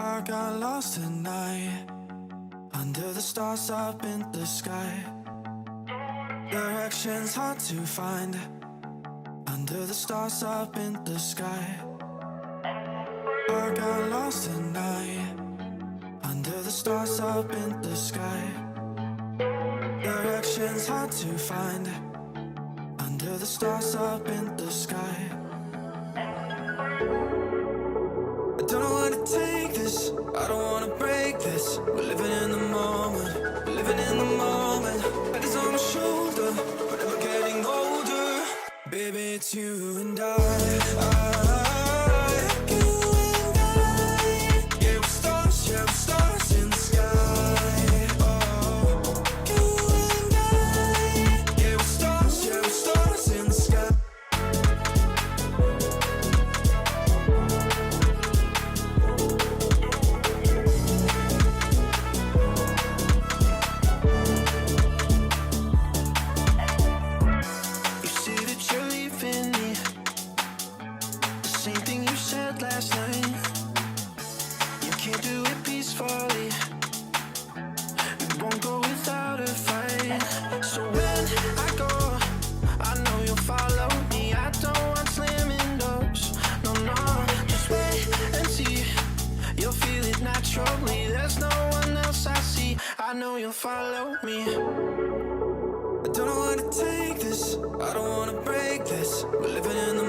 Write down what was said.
I got lost at night, under the stars up in the sky. Directions hard to find, under the stars up in the sky. I got lost at night, under the stars up in the sky. Directions hard to find, under the stars up in the sky. I don't know where to take this, I don't wanna break this. We're living in the moment, we're living in the moment. Head is on my shoulder, we're never getting older. Baby, it's you and I. You and I. Yeah, we're stars in the sky. Oh, you and I. Yeah, we're stars in the sky. Last night, you can't do it peacefully. We won't go without a fight. So when I go, I know you'll follow me. I don't want slamming doors. No, no, just wait and see. You'll feel it naturally. There's no one else I see. I know you'll follow me. I don't know where to take this, I don't wanna break this. We're living in the